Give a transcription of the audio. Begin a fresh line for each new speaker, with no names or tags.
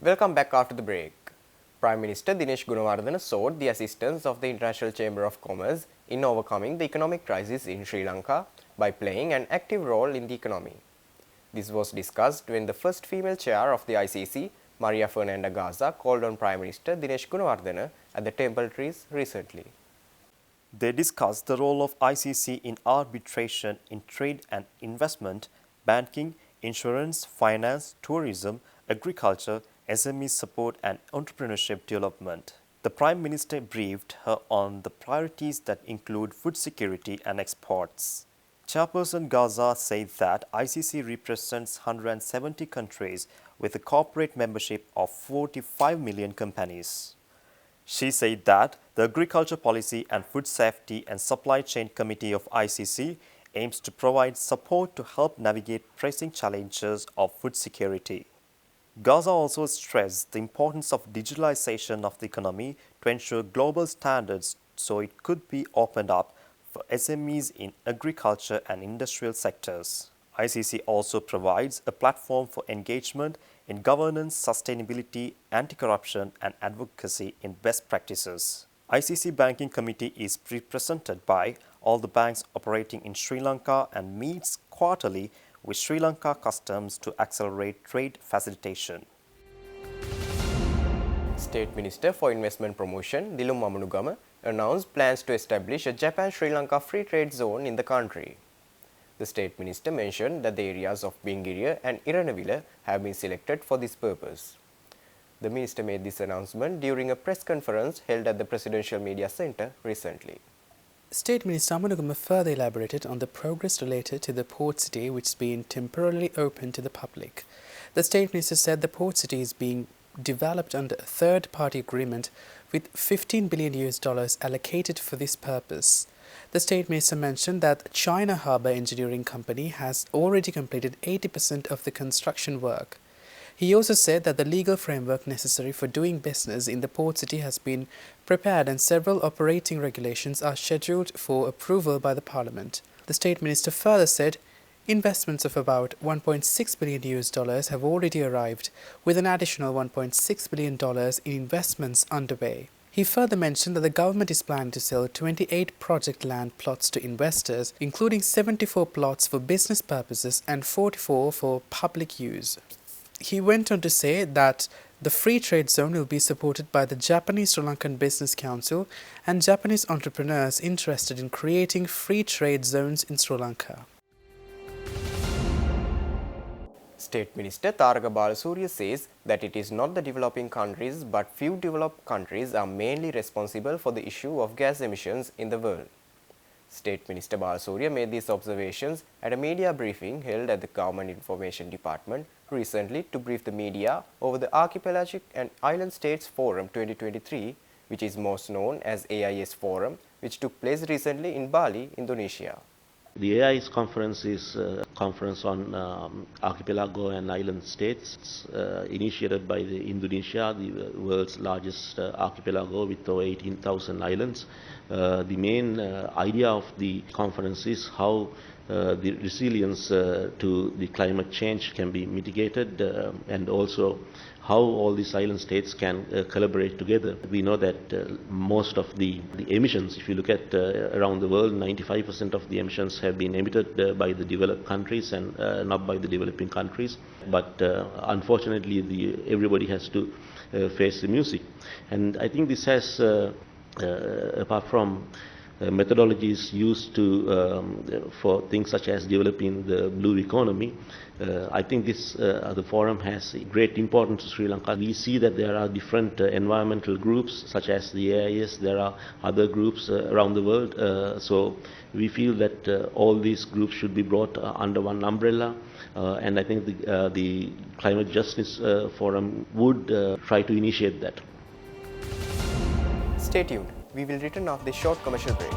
Welcome back after the break. Prime Minister Dinesh Gunawardena sought the assistance of the International Chamber of Commerce in overcoming the economic crisis in Sri Lanka by playing an active role in the economy. This was discussed when the first female chair of the ICC, Maria Fernanda Garza, called on Prime Minister Dinesh Gunawardena at the Temple Trees recently.
They discussed the role of ICC in arbitration in trade and investment, banking, insurance, finance, tourism, agriculture, SME support and entrepreneurship development. The Prime Minister briefed her on the priorities that include food security and exports. Chairperson Garza said that ICC represents 170 countries with a corporate membership of 45 million companies. She said that the Agriculture Policy and Food Safety and Supply Chain Committee of ICC aims to provide support to help navigate pressing challenges of food security. Garza also stressed the importance of digitalization of the economy to ensure global standards so it could be opened up for SMEs in agriculture and industrial sectors. ICC also provides a platform for engagement in governance, sustainability, anti-corruption and advocacy in best practices. ICC Banking Committee is represented by all the banks operating in Sri Lanka and meets quarterly with Sri Lanka Customs to accelerate trade facilitation.
State Minister for Investment Promotion, Dilum Amanugama, announced plans to establish a Japan-Sri Lanka free trade zone in the country. The State Minister mentioned that the areas of Bingiriya and Iranavila have been selected for this purpose. The Minister made this announcement during a press conference held at the Presidential Media Centre recently.
State Minister Amanugama further elaborated on the progress related to the port city which is being temporarily opened to the public. The State Minister said the port city is being developed under a third-party agreement with $15 billion allocated for this purpose. The State Minister mentioned that China Harbour Engineering Company has already completed 80% of the construction work. He also said that the legal framework necessary for doing business in the port city has been prepared and several operating regulations are scheduled for approval by the Parliament. The State Minister further said investments of about $1.6 billion have already arrived, with an additional $1.6 billion in investments underway. He further mentioned that the government is planning to sell 28 project land plots to investors, including 74 plots for business purposes and 44 for public use. He went on to say that the free trade zone will be supported by the Japanese Sri Lankan Business Council and Japanese entrepreneurs interested in creating free trade zones in Sri Lanka.
State Minister Tharaka Balasuriya says that it is not the developing countries but few developed countries are mainly responsible for the issue of gas emissions in the world. State Minister Balasuriya made these observations at a media briefing held at the Government Information Department recently to brief the media over the Archipelagic and Island States Forum 2023, which is most known as AIS Forum, which took place recently in Bali, Indonesia.
The AIS conference is a conference on archipelago and island states initiated by Indonesia, the world's largest archipelago with over 18,000 islands. The main idea of the conference is how the resilience to the climate change can be mitigated and also how all these island states can collaborate together. We know that most of the emissions, if you look at around the world, 95% of the emissions have been emitted by the developed countries and not by the developing countries. But unfortunately, everybody has to face the music. And I think this has, apart from methodologies used to for things such as developing the blue economy. I think the forum has great importance to Sri Lanka. We see that there are different environmental groups such as the AIS. There are other groups around the world. So we feel that all these groups should be brought under one umbrella. And I think the Climate Justice Forum would try to initiate that.
Stay tuned. We will return after this short commercial break.